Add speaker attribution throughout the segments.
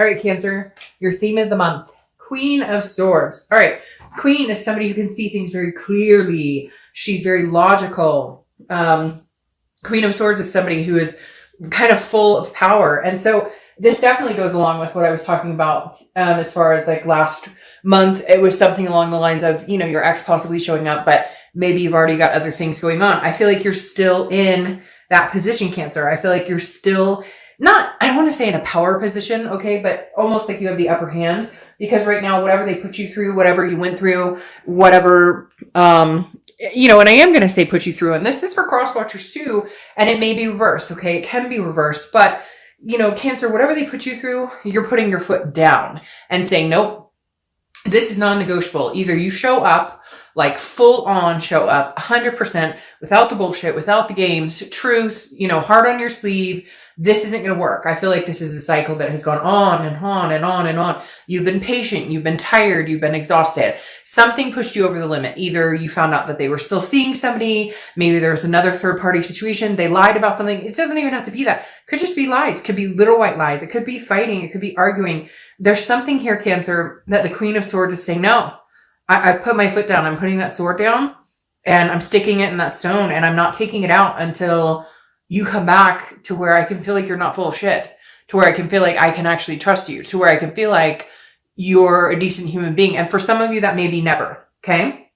Speaker 1: All right, Cancer, your theme of the month, Queen of Swords. All right, Queen is somebody who can see things very clearly. She's very logical. Queen of Swords is somebody who is kind of full of power. And so this definitely goes along with what I was talking about as far as like last month. It was something along the lines of, you know, your ex possibly showing up, but maybe you've already got other things going on. I feel like you're still in that position, Cancer. I feel like you're still not, I don't want to say in a power position, okay, but almost like you have the upper hand, because right now, whatever they put you through, whatever you went through, whatever, you know, and I am going to say put you through, and this is for cross watchers too, and it may be reversed, okay? It can be reversed, but, you know, Cancer, whatever they put you through, you're putting your foot down and saying, nope, this is non-negotiable. Either you show up, like full on show up 100% without the bullshit, without the games, truth, you know, heart on your sleeve. This isn't going to work. I feel like this is a cycle that has gone on and on and on and on. You've been patient. You've been tired. You've been exhausted. Something pushed you over the limit. Either you found out that they were still seeing somebody. Maybe there's another third party situation. They lied about something. It doesn't even have to be that. It could just be lies. It could be little white lies. It could be fighting. It could be arguing. There's something here, Cancer, that the Queen of Swords is saying, no, I put my foot down. I'm putting that sword down and I'm sticking it in that stone and I'm not taking it out until you come back to where I can feel like you're not full of shit, to where I can feel like I can actually trust you, to where I can feel like you're a decent human being. And for some of you, that may be never. Okay.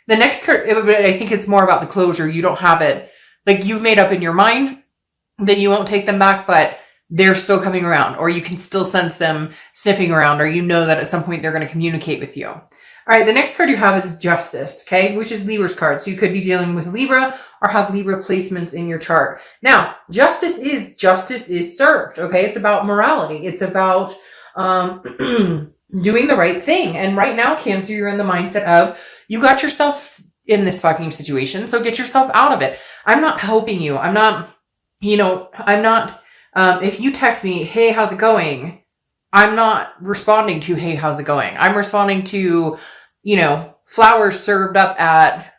Speaker 1: The next card, I think it's more about the closure. You don't have it. Like you've made up in your mind that you won't take them back, but they're still coming around, or you can still sense them sniffing around, or you know that at some point they're going to communicate with you. All right, the next card you have is Justice, okay, which is Libra's card. So you could be dealing with Libra or have Libra placements in your chart. Now, justice is served, okay? It's about morality. It's about doing the right thing. And right now, Cancer, you're in the mindset of you got yourself in this fucking situation, so get yourself out of it. I'm not helping you. I'm not, if you text me, hey, how's it going? I'm not responding to, hey, how's it going? I'm responding to, you know, flowers served up at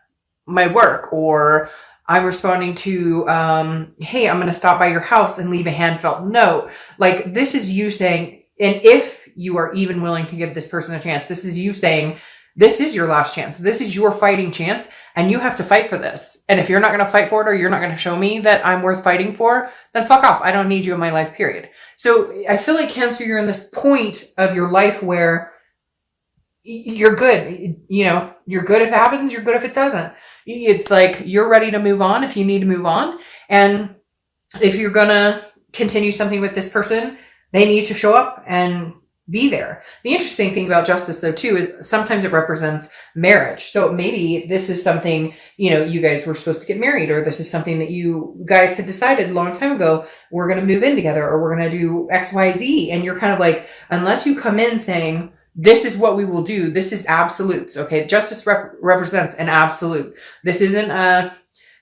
Speaker 1: my work, or I'm responding to, hey, I'm going to stop by your house and leave a hand-felt note. Like, this is you saying, and if you are even willing to give this person a chance, this is you saying, this is your last chance. This is your fighting chance, and you have to fight for this. And if you're not going to fight for it, or you're not going to show me that I'm worth fighting for, then fuck off. I don't need you in my life, period. So I feel like, Cancer, you're in this point of your life where you're good. You know, you're good if it happens. You're good if it doesn't. It's like you're ready to move on if you need to move on. And if you're going to continue something with this person, they need to show up and be there. The interesting thing about Justice, though, too, is sometimes it represents marriage. So maybe this is something, you know, you guys were supposed to get married, or this is something that you guys had decided a long time ago, we're going to move in together, or we're going to do X, Y, Z. And you're kind of like, unless you come in saying, this is what we will do, this is absolutes. Okay. Justice represents an absolute. This isn't a,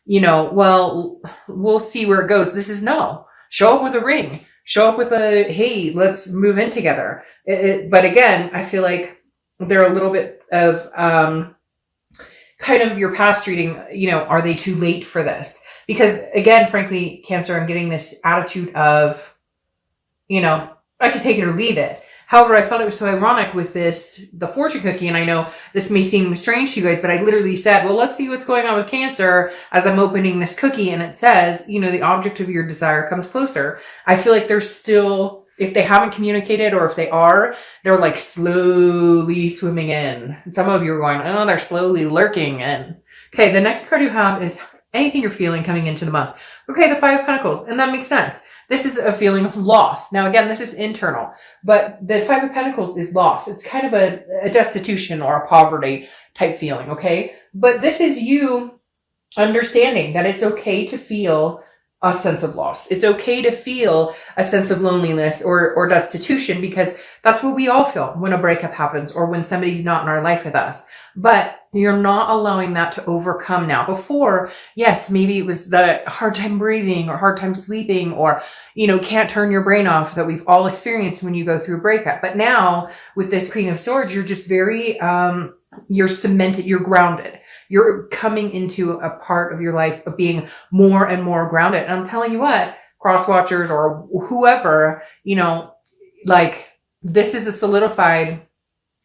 Speaker 1: you know, well, we'll see where it goes. This is no. Show up with a ring. Show up with a, hey, let's move in together. But again, I feel like they're a little bit of kind of your past reading, you know, are they too late for this? Because again, frankly, Cancer, I'm getting this attitude of, you know, I could take it or leave it. However, I thought it was so ironic with the fortune cookie, and I know this may seem strange to you guys, but I literally said, well, let's see what's going on with Cancer as I'm opening this cookie, and it says, you know, the object of your desire comes closer. I feel like there's still, if they haven't communicated, or if they are, they're like slowly swimming in. And some of you are going, oh, they're slowly lurking in. Okay, the next card you have is anything you're feeling coming into the month. Okay, the Five of Pentacles, and that makes sense. This is a feeling of loss. Now, again, this is internal, but the Five of Pentacles is loss. It's kind of a destitution or a poverty type feeling, okay? But this is you understanding that it's okay to feel a sense of loss. It's okay to feel a sense of loneliness or destitution, because that's what we all feel when a breakup happens or when somebody's not in our life with us. But you're not allowing that to overcome now. Before, yes, maybe it was the hard time breathing or hard time sleeping, or, you know, can't turn your brain off that we've all experienced when you go through a breakup. But now with this Queen of Swords, you're just very, you're cemented, you're grounded. You're coming into a part of your life of being more and more grounded. And I'm telling you what, cross watchers or whoever, you know, like, this is a solidified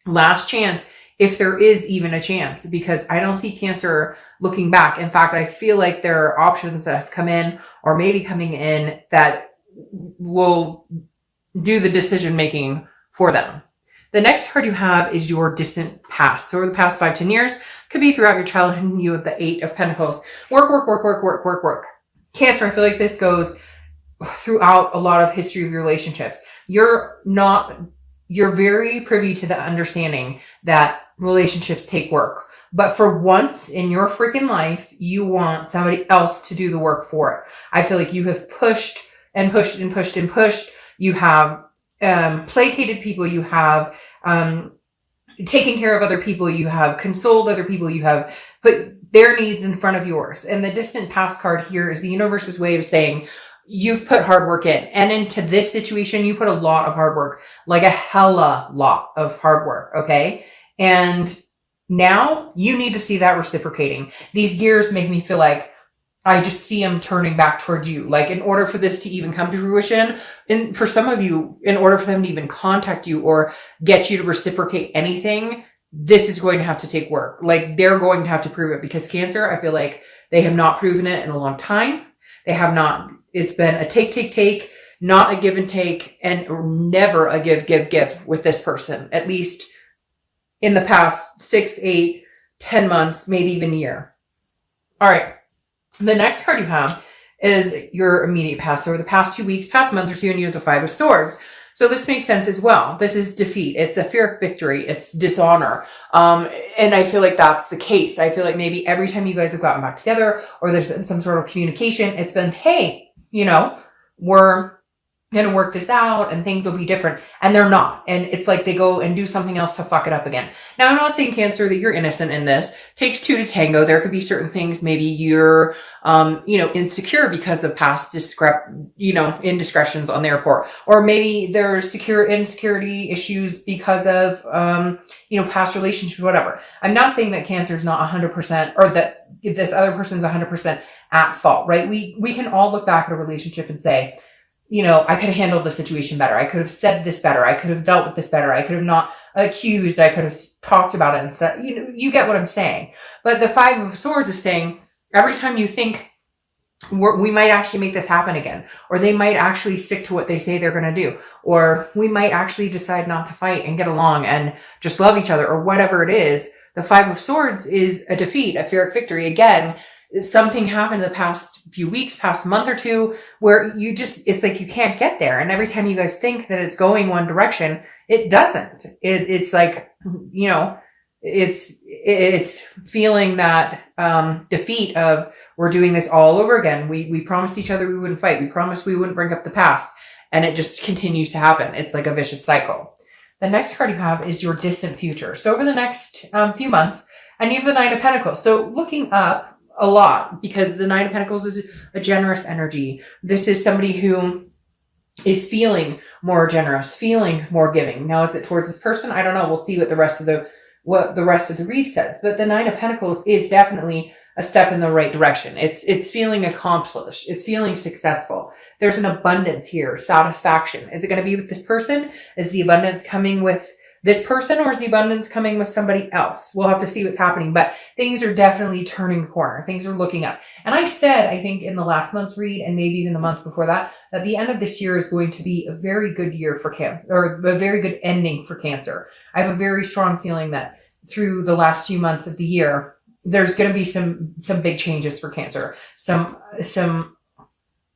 Speaker 1: last chance, if there is even a chance, because I don't see Cancer looking back. In fact, I feel like there are options that have come in or maybe coming in that will do the decision making for them. The next card you have is your distant past. So over the past 5-10 years, could be throughout your childhood. You have the 8 of Pentacles. Work, work, work, work, work, work, work. Cancer, I feel like this goes throughout a lot of history of your relationships. You're very privy to the understanding that relationships take work. But for once in your freaking life, you want somebody else to do the work for it. I feel like you have pushed and pushed and pushed and pushed. You have placated people. You have taken care of other people. You have consoled other people. You have put their needs in front of yours. And the distant past card here is the universe's way of saying, you've put hard work in. And into this situation, you put a lot of hard work, like a hella lot of hard work, okay? And now you need to see that reciprocating. These gears make me feel like I just see them turning back towards you. Like, in order for this to even come to fruition, and for some of you, in order for them to even contact you or get you to reciprocate anything, this is going to have to take work. Like, they're going to have to prove it, because Cancer, I feel like they have not proven it in a long time. They have not. It's been a take, not a give and take, and never a give with this person, at least in the past 6, 8, 10 months, maybe even a year. All right. The next card you have is your immediate past. So over the past 2 weeks, past month or two, and you have the 5 of Swords. So this makes sense as well. This is defeat. It's a Pyrrhic victory. It's dishonor. And I feel like that's the case. I feel like maybe every time you guys have gotten back together or there's been some sort of communication, it's been, hey, we're going to work this out and things will be different. And they're not. And it's like they go and do something else to fuck it up again. Now, I'm not saying, Cancer, that you're innocent in this. Takes 2 to tango. There could be certain things. Maybe you're, insecure because of past indiscretions on their part. Or maybe there's insecurity issues because of, past relationships, whatever. I'm not saying that Cancer's not 100% or that this other person's 100% at fault, right? We can all look back at a relationship and say, I could have handled the situation better. I could have said this better. I could have dealt with this better. I could have not accused. I could have talked about it and stuff. You get what I'm saying. But the 5 of Swords is saying, every time you think we might actually make this happen again, or they might actually stick to what they say they're going to do, or we might actually decide not to fight and get along and just love each other, or whatever it is, the 5 of Swords is a defeat, a Pyrrhic victory. Again, something happened in the past few weeks, past month or two, where it's like you can't get there. And every time you guys think that it's going one direction, it doesn't. It's like, it's feeling that defeat of, we're doing this all over again. We promised each other we wouldn't fight. We promised we wouldn't bring up the past. And it just continues to happen. It's like a vicious cycle. The next card you have is your distant future. So over the next few months, and you have the 9 of Pentacles. So looking up a lot, because the 9 of Pentacles is a generous energy. This is somebody who is feeling more generous, feeling more giving. Now, is it towards this person? I don't know. We'll see what the rest of the read says. But the 9 of Pentacles is definitely a step in the right direction. It's feeling accomplished. It's feeling successful. There's an abundance here, satisfaction. Is it going to be with this person? Is the abundance coming with this person, or is the abundance coming with somebody else? We'll have to see what's happening, but things are definitely turning the corner. Things are looking up. And I said, I think in the last month's read, and maybe even the month before that the end of this year is going to be a very good year for Cancer, or a very good ending for Cancer. I have a very strong feeling that through the last few months of the year, there's going to be some big changes for Cancer, some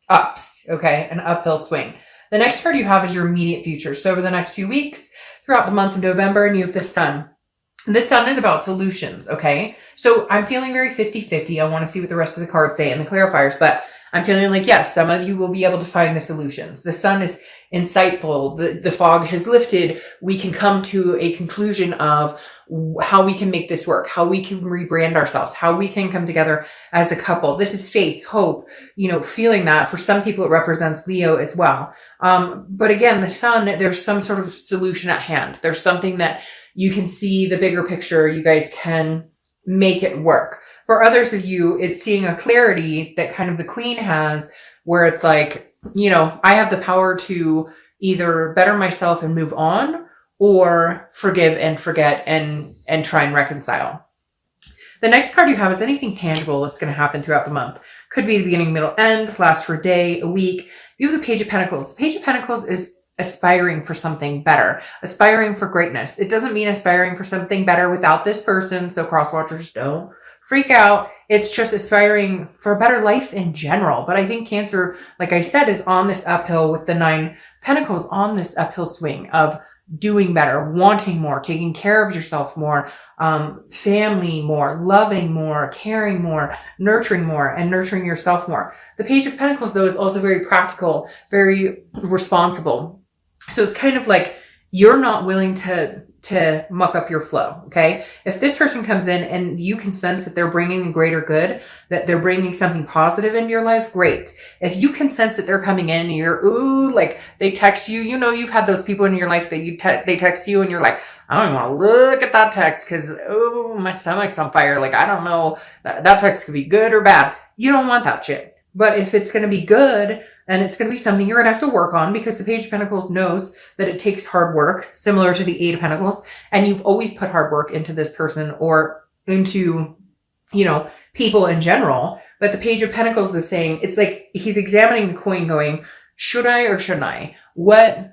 Speaker 1: ups, okay, an uphill swing. The next card you have is your immediate future. So over the next few weeks, throughout the month of November, and you have the Sun. This Sun is about solutions, okay? So I'm feeling very 50-50. I want to see what the rest of the cards say and the clarifiers, but I'm feeling like, yes, some of you will be able to find the solutions. The Sun is insightful. The fog has lifted. We can come to a conclusion of how we can make this work, how we can rebrand ourselves, how we can come together as a couple. This is faith, hope, feeling that. For some people, it represents Leo as well. But again, the Sun, there's some sort of solution at hand. There's something that you can see the bigger picture. You guys can make it work. For others of you, it's seeing a clarity that kind of the Queen has, where it's like, I have the power to, either better myself and move on, or forgive and forget and try and reconcile. The next card you have is anything tangible that's going to happen throughout the month. Could be the beginning, middle, end, last for a day, a week. You have the Page of Pentacles. The Page of Pentacles is aspiring for something better, aspiring for greatness. It doesn't mean aspiring for something better without this person, so cross-watchers don't freak out. It's just aspiring for a better life in general. But I think Cancer, like I said, is on this uphill with the 9 Pentacles, on this uphill swing of doing better, wanting more, taking care of yourself more, family more, loving more, caring more, nurturing more, and nurturing yourself more. The Page of Pentacles, though, is also very practical, very responsible. So it's kind of like you're not willing to muck up your flow, okay? If this person comes in and you can sense that they're bringing a greater good, that they're bringing something positive into your life, great. If you can sense that they're coming in and you're, ooh, like they text you, you know, you've had those people in your life that they text you and you're like, I don't even want to look at that text because, oh, my stomach's on fire. Like, I don't know, that text could be good or bad. You don't want that shit. But if it's going to be good, and it's going to be something you're going to have to work on, because the Page of Pentacles knows that it takes hard work, similar to the 8 of Pentacles. And you've always put hard work into this person or into, you know, people in general. But the Page of Pentacles is saying, it's like he's examining the coin going, should I or shouldn't I? What,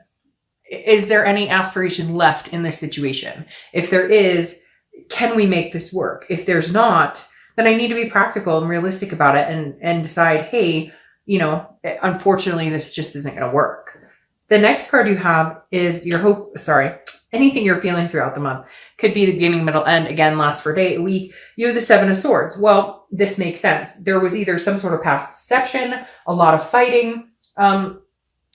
Speaker 1: is there any aspiration left in this situation? If there is, can we make this work? If there's not, then I need to be practical and realistic about it and decide, hey, you know, unfortunately, this just isn't going to work. The next card you have is your hope. Sorry, anything you're feeling throughout the month. Could be the beginning, middle, end. Again, last for a day, a week. You have the 7 of Swords. Well, this makes sense. There was either some sort of past deception, a lot of fighting.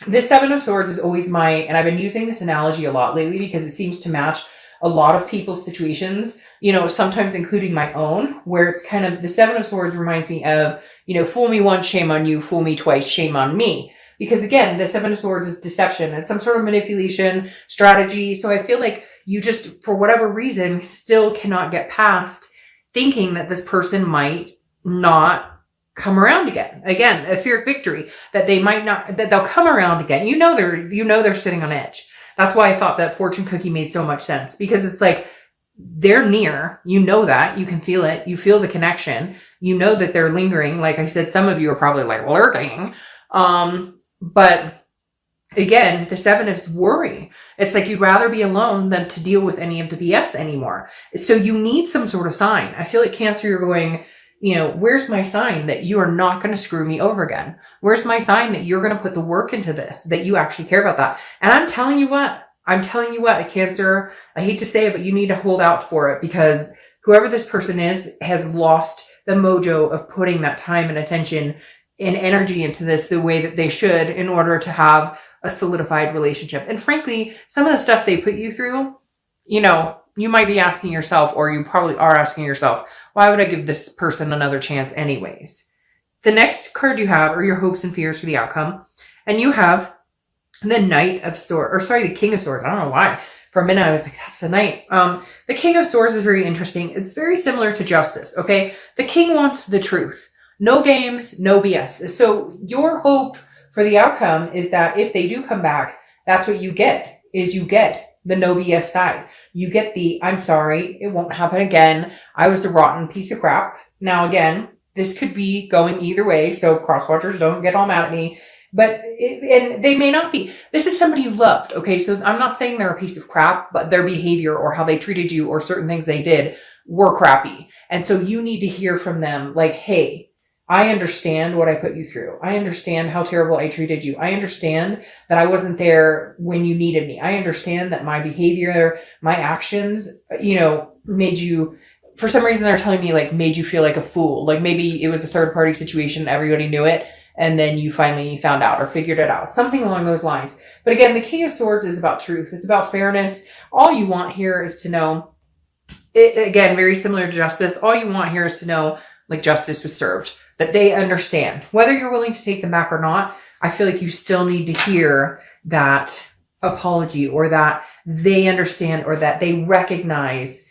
Speaker 1: This 7 of Swords is always and I've been using this analogy a lot lately because it seems to match a lot of people's situations, you know, sometimes including my own, where it's kind of, the 7 of Swords reminds me of, you know, fool me once, shame on you, fool me twice, shame on me. Because again, the 7 of Swords is deception. It's some sort of manipulation strategy. So I feel like you just, for whatever reason, still cannot get past thinking that this person might not come around again. Again, a fear of victory, that they might not, that they'll come around again. You know, they're sitting on edge. That's why I thought that fortune cookie made so much sense, because it's like, they're near, you know that, you can feel it, you feel the connection, you know that they're lingering. Like I said, some of you are probably like lurking. But again, the 7 is worry. It's like you'd rather be alone than to deal with any of the BS anymore. So you need some sort of sign. I feel like Cancer, you're going, you know, where's my sign that you are not going to screw me over again? Where's my sign that you're going to put the work into this, that you actually care about that? And I'm telling you what, Cancer, I hate to say it, but you need to hold out for it, because whoever this person is has lost the mojo of putting that time and attention and energy into this the way that they should in order to have a solidified relationship. And frankly, some of the stuff they put you through, you know, you might be asking yourself, or you probably are asking yourself, why would I give this person another chance anyways? The next card you have are your hopes and fears for the outcome. And you have the Knight of Swords, or sorry, the King of Swords. I don't know why. For a minute, I was like, that's the Knight. The King of Swords is very interesting. It's very similar to Justice, okay? The King wants the truth. No games, no BS. So your hope for the outcome is that if they do come back, that's what you get, is you get the no BS side. You get the, I'm sorry, it won't happen again. I was a rotten piece of crap. Now, again, this could be going either way, so cross-watchers don't get all mad at me. But, and they may not be. This is somebody you loved, okay? So I'm not saying they're a piece of crap, but their behavior or how they treated you or certain things they did were crappy. And so you need to hear from them like, hey, I understand what I put you through. I understand how terrible I treated you. I understand that I wasn't there when you needed me. I understand that my behavior, my actions, you know, made you, for some reason they're telling me like made you feel like a fool. Like maybe it was a third party situation. Everybody knew it. And then you finally found out or figured it out. Something along those lines. But again, the King of Swords is about truth. It's about fairness. All you want here is to know, again, very similar to Justice. All you want here is to know, like, justice was served. That they understand. Whether you're willing to take them back or not, I feel like you still need to hear that apology, or that they understand, or that they recognize